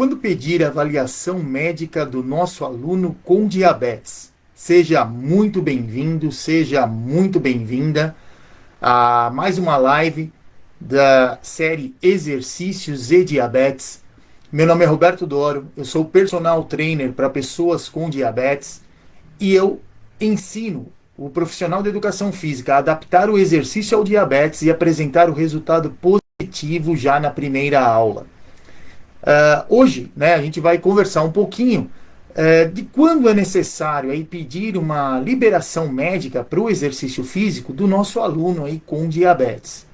Quando pedir a avaliação médica do nosso aluno com diabetes? Seja muito bem-vindo, seja muito bem-vinda a mais uma live da série Exercícios e Diabetes. Meu nome é Roberto Doro, eu sou personal trainer para pessoas com diabetes e eu ensino o profissional da educação física a adaptar o exercício ao diabetes e apresentar o resultado positivo já na primeira aula. Hoje, né, a gente vai conversar um pouquinho de quando é necessário aí pedir uma liberação médica para o exercício físico do nosso aluno aí com diabetes.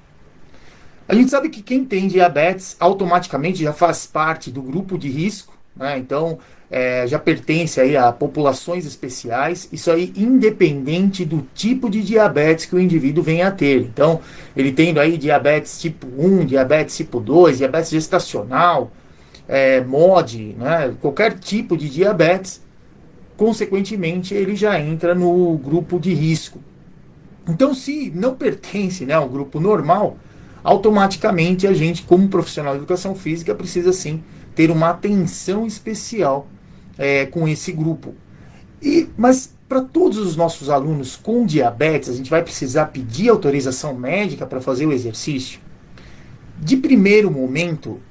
A gente sabe que quem tem diabetes automaticamente já faz parte do grupo de risco, né? Então já pertence aí a populações especiais, isso aí independente do tipo de diabetes que o indivíduo venha a ter. Então, ele tendo aí diabetes tipo 1, diabetes tipo 2, diabetes gestacional, MOD, né, qualquer tipo de diabetes, consequentemente ele já entra no grupo de risco. Então, se não pertence, né, ao grupo normal, automaticamente a gente, como profissional de educação física, precisa sim ter uma atenção especial com esse grupo. Mas para todos os nossos alunos com diabetes, a gente vai precisar pedir autorização médica para fazer o exercício? De primeiro momento,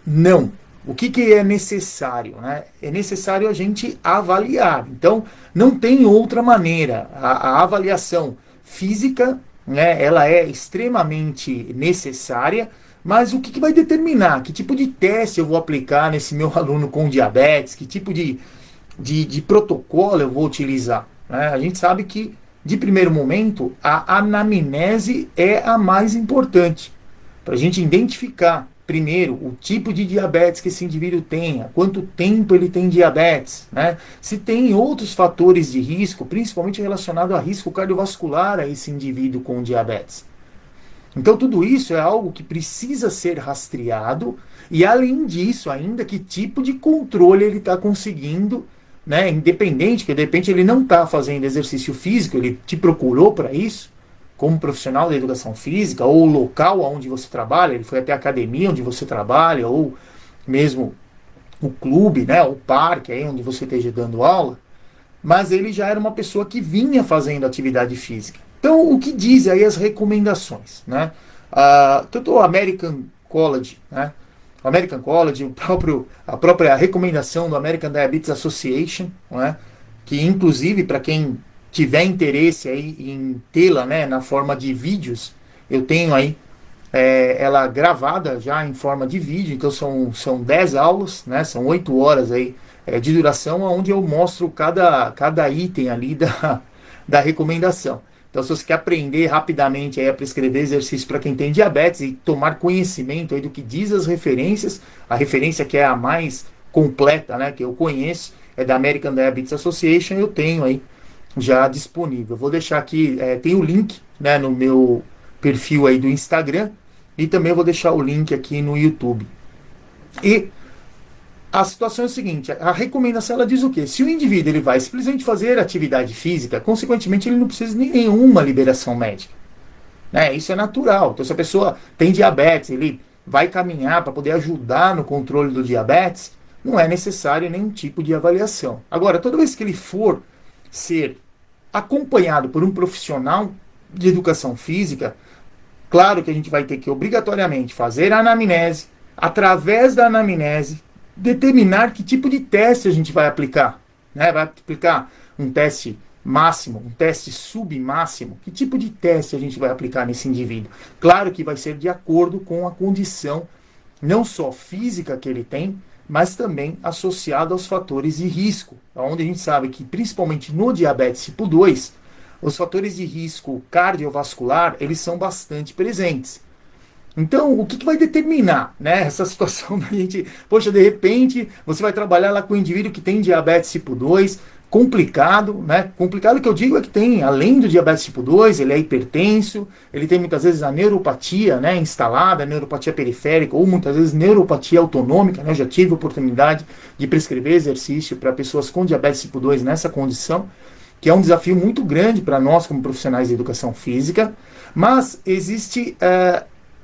não. O que é necessário? Né? É necessário a gente avaliar. Então, não tem outra maneira. A avaliação física, né, ela é extremamente necessária, mas o que vai determinar? Que tipo de teste eu vou aplicar nesse meu aluno com diabetes? Que tipo de protocolo eu vou utilizar? Né? A gente sabe que, de primeiro momento, a anamnese é a mais importante. Para a gente identificar primeiro o tipo de diabetes que esse indivíduo tem, há quanto tempo ele tem diabetes, né? Se tem outros fatores de risco, principalmente relacionado a risco cardiovascular a esse indivíduo com diabetes. Então tudo isso é algo que precisa ser rastreado e além disso ainda que tipo de controle ele está conseguindo, né? Independente que de repente ele não está fazendo exercício físico, ele te procurou para isso, como profissional da educação física, ou o local onde você trabalha, ele foi até a academia onde você trabalha, ou mesmo o clube, né, o parque aí onde você esteja dando aula, mas ele já era uma pessoa que vinha fazendo atividade física. Então, o que diz aí as recomendações, né? Tanto o American College, né? O American College, a própria recomendação do American Diabetes Association, né? Que inclusive para quem tiver interesse aí em tê-la, né, na forma de vídeos, eu tenho aí ela gravada já em forma de vídeo, então são 10 aulas, né, são 8 horas aí de duração, onde eu mostro cada item ali da recomendação. Então, se você quer aprender rapidamente aí a prescrever exercício para quem tem diabetes e tomar conhecimento aí do que diz as referências, a referência que é a mais completa, né, que eu conheço, é da American Diabetes Association, eu tenho aí já disponível. Vou deixar aqui, tem o link, né, no meu perfil aí do Instagram e também vou deixar o link aqui no YouTube. E a situação é a seguinte, a recomendação ela diz o quê? Se o indivíduo ele vai simplesmente fazer atividade física, consequentemente ele não precisa de nenhuma liberação médica. Né? Isso é natural. Então se a pessoa tem diabetes, ele vai caminhar para poder ajudar no controle do diabetes, não é necessário nenhum tipo de avaliação. Agora, toda vez que ele for ser acompanhado por um profissional de educação física, claro que a gente vai ter que obrigatoriamente fazer a anamnese, através da anamnese, determinar que tipo de teste a gente vai aplicar. Né? Vai aplicar um teste máximo, um teste submáximo? Que tipo de teste a gente vai aplicar nesse indivíduo? Claro que vai ser de acordo com a condição, não só física que ele tem, mas também associado aos fatores de risco, onde a gente sabe que, principalmente no diabetes tipo 2, os fatores de risco cardiovascular, eles são bastante presentes. Então, o que vai determinar, né, essa situação da gente, poxa, de repente, você vai trabalhar lá com um indivíduo que tem diabetes tipo 2, complicado, né? Complicado que eu digo é que tem, além do diabetes tipo 2, ele é hipertenso, ele tem muitas vezes a neuropatia, né, instalada, neuropatia periférica, ou muitas vezes neuropatia autonômica, né? Eu já tive a oportunidade de prescrever exercício para pessoas com diabetes tipo 2 nessa condição, que é um desafio muito grande para nós como profissionais de educação física, mas existe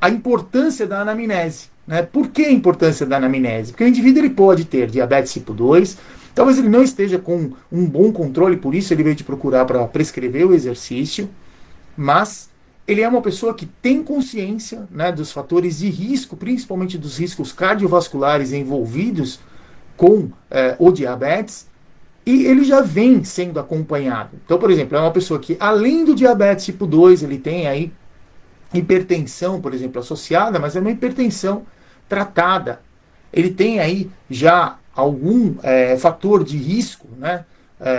a importância da anamnese. Né? Por que a importância da anamnese? Porque o indivíduo ele pode ter diabetes tipo 2, talvez ele não esteja com um bom controle, por isso ele veio te procurar para prescrever o exercício, mas ele é uma pessoa que tem consciência, né, dos fatores de risco, principalmente dos riscos cardiovasculares envolvidos com o diabetes, e ele já vem sendo acompanhado. Então, por exemplo, é uma pessoa que, além do diabetes tipo 2, ele tem aí hipertensão, por exemplo, associada, mas é uma hipertensão tratada. Ele tem aí já algum fator de risco, né,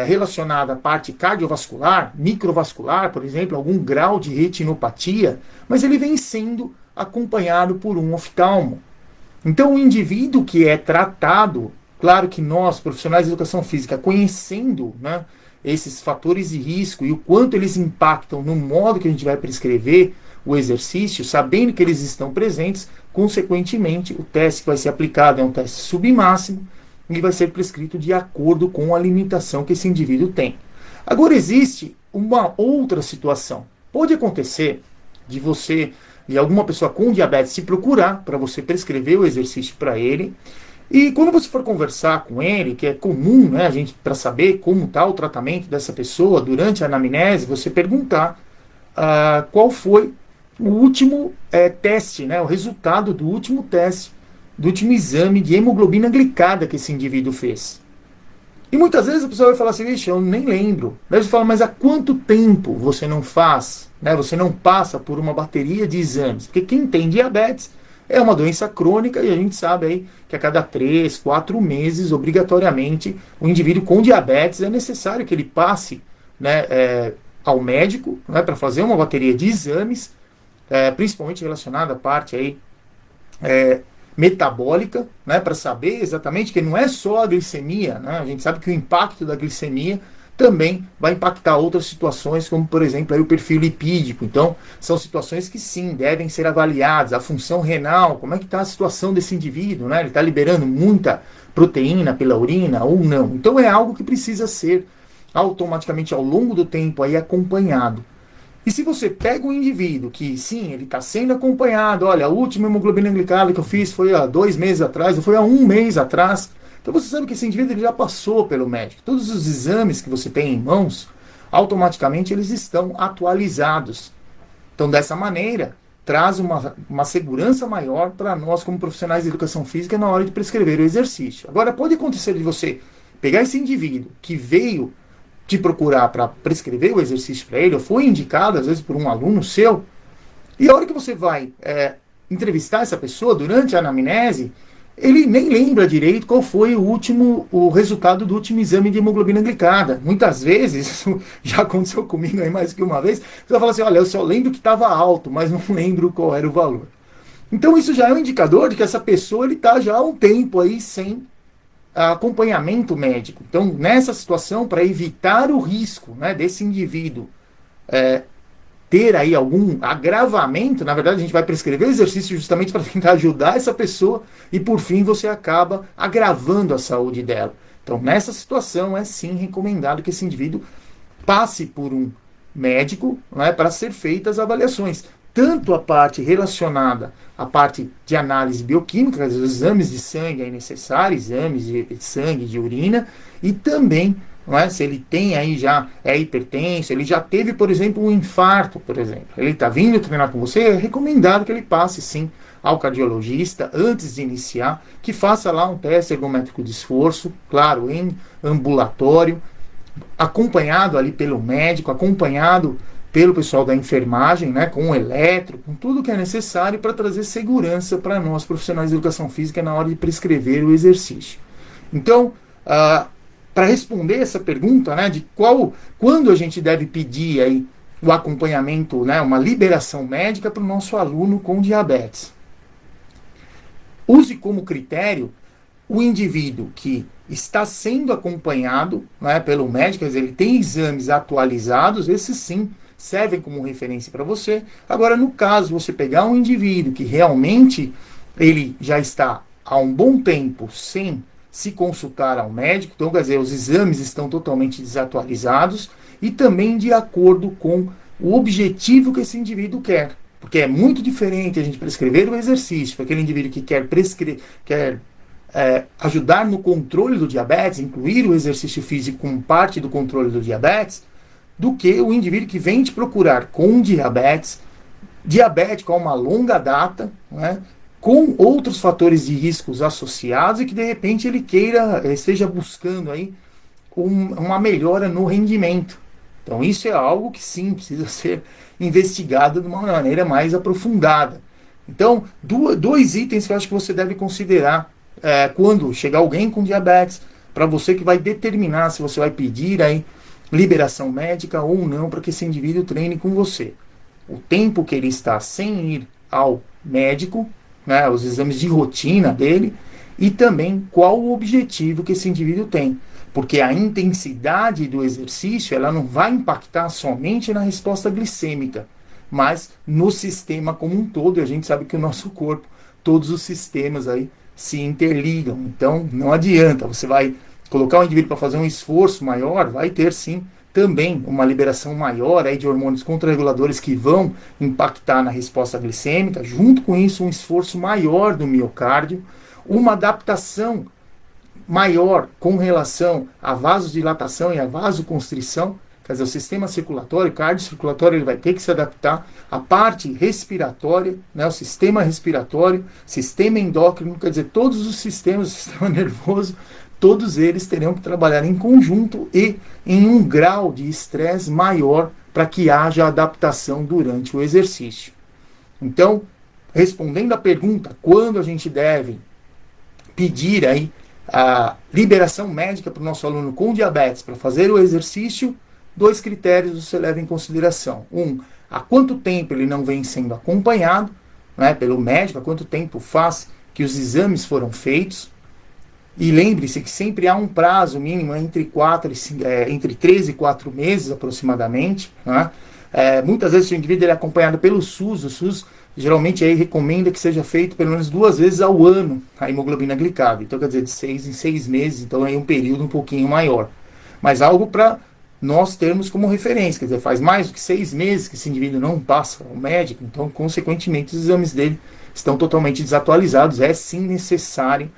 relacionado à parte cardiovascular, microvascular, por exemplo, algum grau de retinopatia, mas ele vem sendo acompanhado por um oftalmo. Então, o indivíduo que é tratado, claro que nós, profissionais de educação física, conhecendo, né, esses fatores de risco e o quanto eles impactam no modo que a gente vai prescrever o exercício, sabendo que eles estão presentes, consequentemente, o teste que vai ser aplicado é um teste submáximo e vai ser prescrito de acordo com a limitação que esse indivíduo tem. Agora, existe uma outra situação. Pode acontecer de alguma pessoa com diabetes se procurar para você prescrever o exercício para ele. E quando você for conversar com ele, que é comum, né, a gente para saber como está o tratamento dessa pessoa durante a anamnese, você perguntar qual foi o último teste, né, o resultado do último teste, do último exame de hemoglobina glicada que esse indivíduo fez. E muitas vezes a pessoa vai falar assim, vixe, eu nem lembro. Daí você fala, mas há quanto tempo você não faz, né, você não passa por uma bateria de exames? Porque quem tem diabetes é uma doença crônica e a gente sabe aí que a cada 3, 4 meses, obrigatoriamente, o indivíduo com diabetes é necessário que ele passe, né, ao médico, né, para fazer uma bateria de exames, principalmente relacionada à parte aí, metabólica, né, para saber exatamente que não é só a glicemia, né, a gente sabe que o impacto da glicemia também vai impactar outras situações, como por exemplo aí o perfil lipídico. Então, são situações que sim, devem ser avaliadas. A função renal, como é que está a situação desse indivíduo, né? Ele está liberando muita proteína pela urina ou não? Então é algo que precisa ser automaticamente ao longo do tempo aí acompanhado. E se você pega um indivíduo que, sim, ele está sendo acompanhado, olha, a última hemoglobina glicada que eu fiz foi há 2 meses atrás, ou foi há 1 mês atras, então você sabe que esse indivíduo ele já passou pelo médico. Todos os exames que você tem em mãos, automaticamente eles estão atualizados. Então, dessa maneira, traz uma segurança maior para nós como profissionais de educação física na hora de prescrever o exercício. Agora, pode acontecer de você pegar esse indivíduo que veio te procurar para prescrever o exercício para ele, ou foi indicado, às vezes, por um aluno seu, e a hora que você vai entrevistar essa pessoa durante a anamnese, ele nem lembra direito qual foi o resultado do último exame de hemoglobina glicada. Muitas vezes, isso já aconteceu comigo aí mais que uma vez, você vai falar assim, olha, eu só lembro que estava alto, mas não lembro qual era o valor. Então isso já é um indicador de que essa pessoa está já há um tempo aí sem acompanhamento médico. Então, nessa situação, para evitar o risco, né, desse indivíduo ter aí algum agravamento, na verdade a gente vai prescrever o exercício justamente para tentar ajudar essa pessoa e por fim você acaba agravando a saúde dela. Então, nessa situação é sim recomendado que esse indivíduo passe por um médico, né, para ser feitas avaliações. Tanto a parte relacionada à parte de análise bioquímica, os exames de sangue aí necessários, exames de sangue, de urina, e também, não é, se ele tem aí já, hipertenso, ele já teve, por exemplo, um infarto, por exemplo. Ele está vindo treinar com você, é recomendado que ele passe sim ao cardiologista antes de iniciar, que faça lá um teste ergométrico de esforço, claro, em ambulatório, acompanhado ali pelo médico, acompanhado pelo pessoal da enfermagem, né, com o eletro, com tudo que é necessário para trazer segurança para nós profissionais de educação física na hora de prescrever o exercício. Então, para responder essa pergunta, né, de quando a gente deve pedir aí o acompanhamento, né, uma liberação médica para o nosso aluno com diabetes. Use como critério o indivíduo que está sendo acompanhado, né, pelo médico, quer dizer, ele tem exames atualizados, esses sim servem como referência para você. Agora, no caso, você pegar um indivíduo que realmente ele já está há um bom tempo sem se consultar ao médico, então, quer dizer, os exames estão totalmente desatualizados e também de acordo com o objetivo que esse indivíduo quer. Porque é muito diferente a gente prescrever o exercício para aquele indivíduo que quer ajudar no controle do diabetes, incluir o exercício físico como parte do controle do diabetes, do que o indivíduo que vem te procurar com diabetes, diabético a uma longa data, né, com outros fatores de riscos associados e que de repente ele esteja buscando aí uma melhora no rendimento. Então isso é algo que sim precisa ser investigado de uma maneira mais aprofundada. Então, dois itens que eu acho que você deve considerar quando chegar alguém com diabetes, para você que vai determinar se você vai pedir aí liberação médica ou não para que esse indivíduo treine com você. O tempo que ele está sem ir ao médico, né, os exames de rotina dele, e também qual o objetivo que esse indivíduo tem. Porque a intensidade do exercício ela não vai impactar somente na resposta glicêmica, mas no sistema como um todo. E a gente sabe que o nosso corpo, todos os sistemas aí se interligam. Então não adianta, você vai colocar o indivíduo para fazer um esforço maior, vai ter sim também uma liberação maior aí de hormônios contrarreguladores que vão impactar na resposta glicêmica, junto com isso um esforço maior do miocárdio, uma adaptação maior com relação à vasodilatação e à vasoconstrição, quer dizer, o sistema circulatório, cardiocirculatório, ele vai ter que se adaptar à parte respiratória, né, o sistema respiratório, sistema endócrino, quer dizer, todos os sistemas do sistema nervoso, todos eles terão que trabalhar em conjunto e em um grau de estresse maior para que haja adaptação durante o exercício. Então, respondendo à pergunta, quando a gente deve pedir aí a liberação médica para o nosso aluno com diabetes para fazer o exercício, dois critérios você leva em consideração. Há quanto tempo ele não vem sendo acompanhado, né, pelo médico, há quanto tempo faz que os exames foram feitos. E lembre-se que sempre há um prazo mínimo entre 3 e 4 meses aproximadamente. Né? Muitas vezes o indivíduo é acompanhado pelo SUS. O SUS geralmente aí recomenda que seja feito pelo menos 2 vezes ao ano a hemoglobina glicada. Então quer dizer, de 6 em 6 meses, então é um período um pouquinho maior. Mas algo para nós termos como referência, quer dizer, faz mais do que 6 meses que esse indivíduo não passa ao médico, então consequentemente os exames dele estão totalmente desatualizados. É sim necessário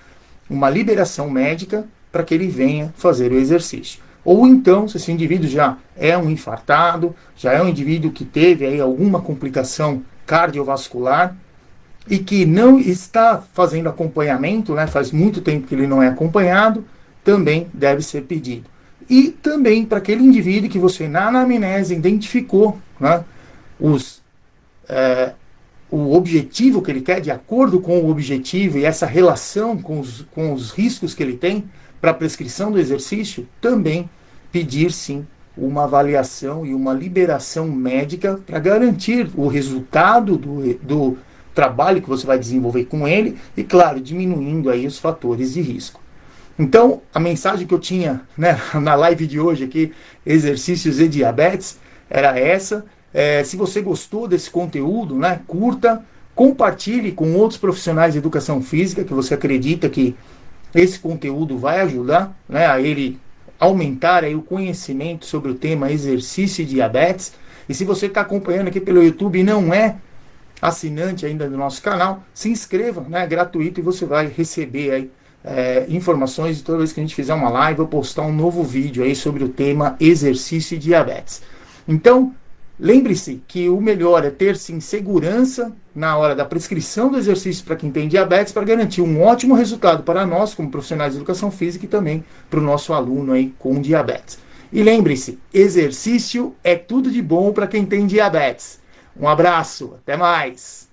uma liberação médica para que ele venha fazer o exercício. Ou então, se esse indivíduo já é um infartado, já é um indivíduo que teve aí alguma complicação cardiovascular e que não está fazendo acompanhamento, né, faz muito tempo que ele não é acompanhado, também deve ser pedido. E também para aquele indivíduo que você na anamnese identificou, né, o objetivo que ele quer, de acordo com o objetivo e essa relação com os riscos que ele tem para a prescrição do exercício, também pedir sim uma avaliação e uma liberação médica para garantir o resultado do trabalho que você vai desenvolver com ele e, claro, diminuindo aí os fatores de risco. Então, a mensagem que eu tinha, né, na live de hoje aqui, exercícios e diabetes, era essa. Se você gostou desse conteúdo, né, curta, compartilhe com outros profissionais de educação física que você acredita que esse conteúdo vai ajudar, né, a ele aumentar aí o conhecimento sobre o tema exercício e diabetes. E se você está acompanhando aqui pelo YouTube e não é assinante ainda do nosso canal, se inscreva, né, é gratuito e você vai receber aí informações de toda vez que a gente fizer uma live ou postar um novo vídeo aí sobre o tema exercício e diabetes. Então, lembre-se que o melhor é ter sim segurança na hora da prescrição do exercício para quem tem diabetes, para garantir um ótimo resultado para nós como profissionais de educação física e também para o nosso aluno aí com diabetes. E lembre-se, exercício é tudo de bom para quem tem diabetes. Um abraço, até mais!